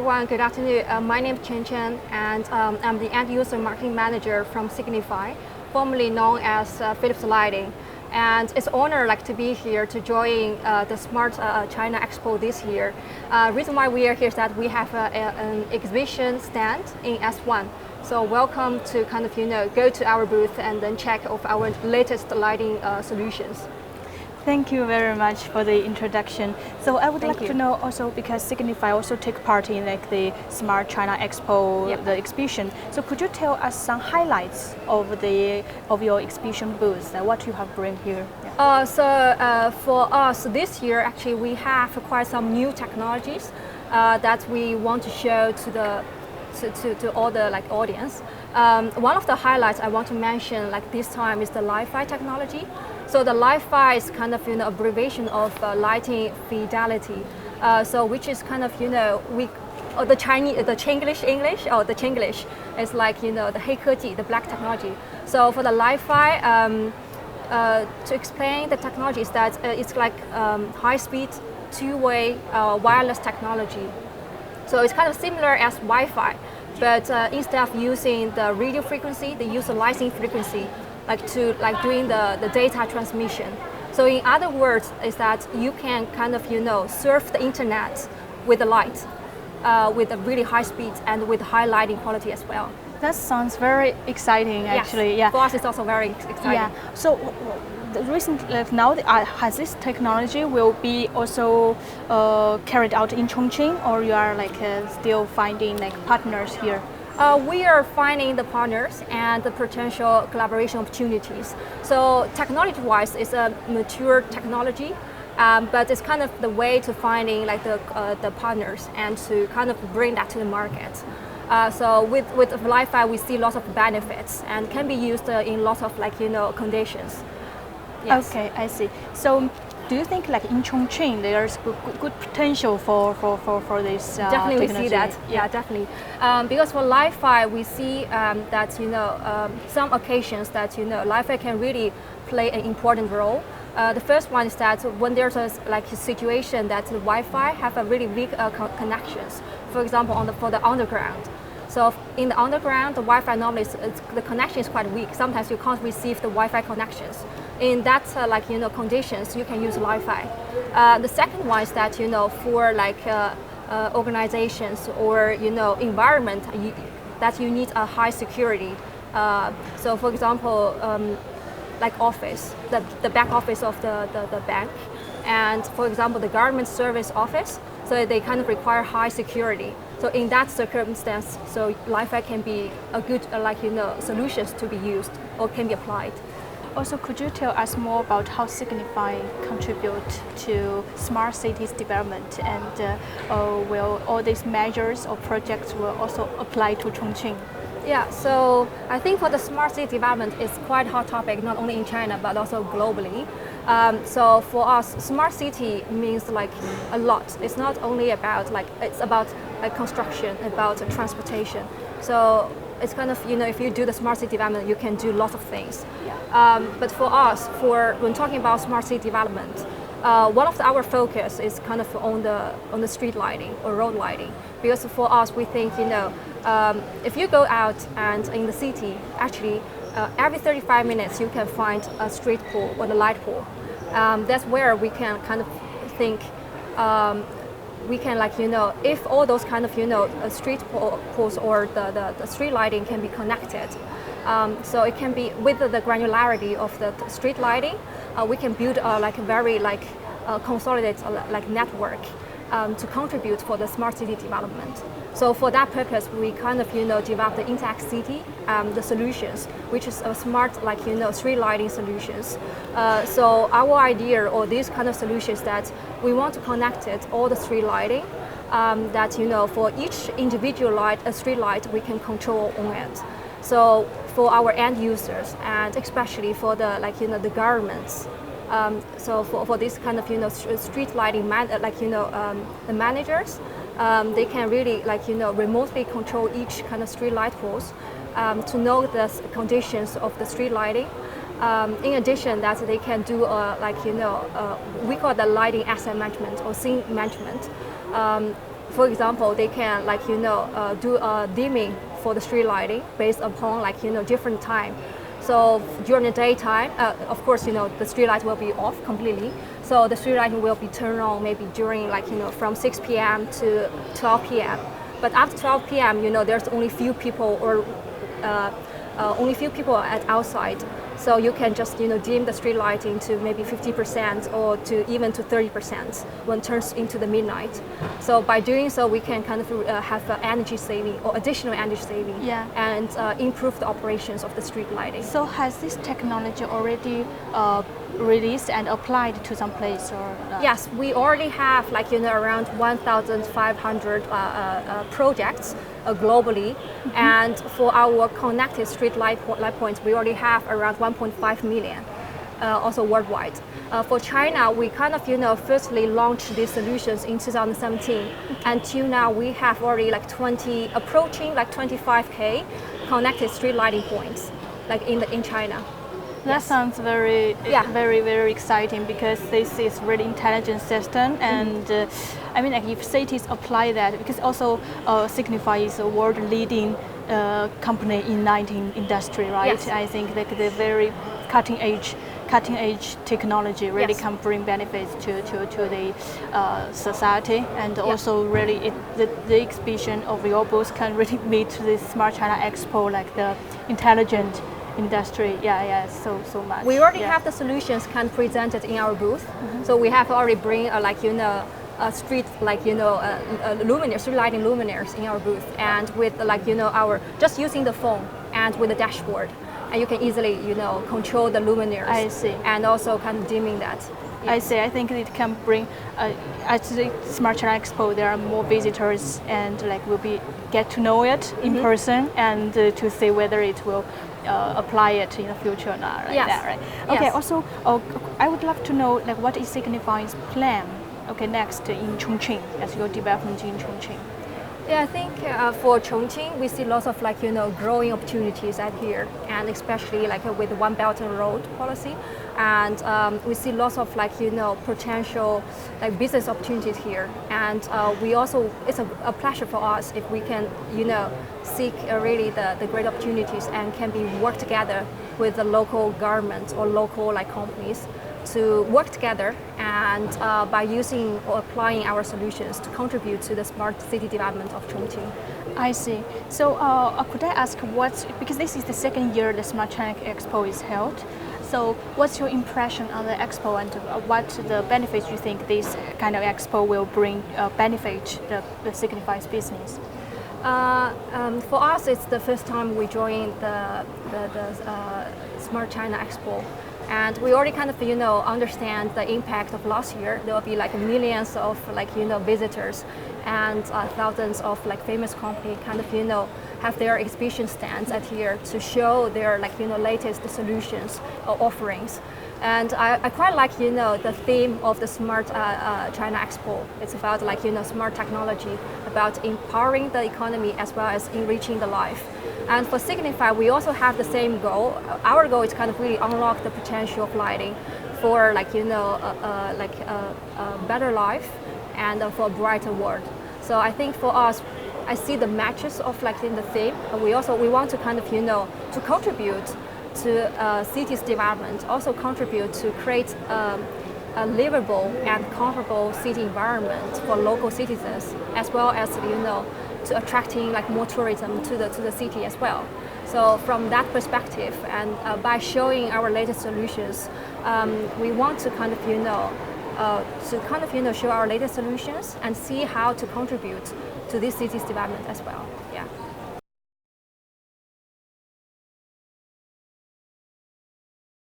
everyone, good afternoon. My name is Chongqing, and I'm the end user marketing manager from Signify, formerly known as Philips Lighting. And it's an honor to be here to join the Smart China Expo this year. Reason why we are here is that we have an exhibition stand in S1. So welcome to go to our booth and then check of our latest lighting solutions. Thank you very much for the introduction. So I would like to know also, because Signify also take part in the Smart China Expo, the exhibition. So could you tell us some highlights of your exhibition booth and what you have bring here? For us this year, actually, we have quite some new technologies that we want to show to all the audience. One of the highlights I want to mention this time is the Wi-Fi technology. So the Wi-Fi is abbreviation of lighting fidelity. Which is the Chinglish is the 黑科技, the black technology. So for the Wi-Fi, to explain the technology is that it's high-speed, two-way wireless technology. So it's similar as Wi-Fi, but instead of using the radio frequency, they use the lighting frequency, doing the data transmission. So in other words, is that you can surf the internet with the light, with a really high speed and with high lighting quality as well. That sounds very exciting, actually. Yes. For us, it's also very exciting. Yeah. So now, has this technology will be also carried out in Chongqing, or you are still finding partners here? We are finding the partners and the potential collaboration opportunities. So technology-wise, it's a mature technology, but it's the way to finding the partners and to bring that to the market. So with Wi-Fi, we see lots of benefits and can be used in lots of conditions. Yes. Okay, I see. So do you think in Chongqing there's good potential for this definitely technology? We see that. Yeah, definitely. Because for Wi-Fi, we see that some occasions that Wi-Fi can really play an important role. The first one is that when there's a situation that the Wi-Fi have a really weak connections. For example, for the underground. So in the underground, the Wi-Fi normally the connection is quite weak. Sometimes you can't receive the Wi-Fi connections. In that conditions, you can use Wi-Fi. The second one is that for organizations or environment that you need a high security. So for example, office, the back office of the bank, and for example the government service office. So they require high security. So in that circumstance, so Wi-Fi can be a good solutions to be used or can be applied. Also, could you tell us more about how Signify contribute to smart cities development, and will all these measures or projects will also apply to Chongqing? Yeah, so I think for the smart city development, it's quite a hot topic, not only in China, but also globally. So for us, smart city means a lot. It's not only about it's about construction, about transportation. So it's if you do the smart city development, you can do lots of things. But for us, when talking about smart city development, one of our focus is on the street lighting or road lighting, because for us we think if you go out and in the city, actually every 35 minutes you can find a street pole or a light pole. That's where we can think we can if all those street poles or the street lighting can be connected. So it can be with the granularity of the street lighting, we can build a very consolidated network to contribute for the smart city development. So for that purpose, we develop the Interact City, the solutions, which is a smart street lighting solutions. So our idea or these solutions that we want to connect all the street lighting, that for each individual street light we can control on it. So for our end users and especially for the the governments. So for this street lighting the managers, they can really remotely control each street light poles to know the conditions of the street lighting. In addition, that they can do we call the lighting asset management or scene management. For example, they can do dimming for the street lighting based upon different time. So during the daytime, of course, the street light will be off completely. So the street lighting will be turned on maybe during from 6 p.m. to 12 p.m. But after 12 p.m., there's only few people or only few people at outside. So you can just dim the street lighting to maybe 50% or to even to 30% when it turns into the midnight. So by doing so, we can kind of have energy saving or additional energy saving, and improve the operations of the street lighting. So has this technology already released and applied to some place or? Yes, we already have around 1,500 projects globally, and for our connected street light points, we already have around 1.5 million, also worldwide. For China, we kind of firstly launched these solutions in 2017. Until now, we have already approaching 25K connected street lighting points, in China. That sounds very, very exciting, because this is really intelligent system, and I mean, if cities apply that, because also Signify is a world-leading company in lighting industry, right? Yes. I think the very cutting edge technology really can bring benefits to the society, and also really the exhibition of your booth can really meet the Smart China Expo, the intelligent industry, so much. We already have the solutions kind of presented in our booth. So we have already bring street luminaires, street lighting luminaires in our booth, and with our just using the phone and with the dashboard, and you can easily control the luminaires. I see. And also kind of dimming that. I see. I think it can bring at the Smart China Expo there are more visitors, and will be get to know it in person, and to see whether it will apply it in the future or not. Like that, right? Okay. Yes. Also, I would love to know what is Signify's plan? Okay, next in Chongqing, as your development in Chongqing. Yeah, I think for Chongqing, we see lots of growing opportunities at here, and especially with the One Belt and Road policy, and we see lots of potential business opportunities here, and we also it's a pleasure for us if we can seek really the great opportunities and can be work together with the local government or local companies to work together, and by using or applying our solutions to contribute to the smart city development of Chongqing. I see. So could I ask because this is the second year the Smart China Expo is held, so what's your impression on the Expo, and what the benefits you think this kind of Expo will bring benefit the Signify's business? For us, it's the first time we joined the Smart China Expo. And we already kind of understand the impact of last year. There will be millions of visitors, and thousands of famous companies kind of have their exhibition stands at here to show their latest solutions or offerings. And I quite like the theme of the Smart China Expo. It's about smart technology, about empowering the economy as well as enriching the life. And for Signify, we also have the same goal. Our goal is kind of really unlock the potential of lighting for a better life and for a brighter world. So I think for us, I see the matches of in the theme. We want to kind of to contribute to city's development, also contribute to create a livable and comfortable city environment for local citizens, as well as to attracting more tourism to the city as well. So from that perspective, and by showing our latest solutions, we want to kind of show our latest solutions and see how to contribute to this city's development as well. Yeah.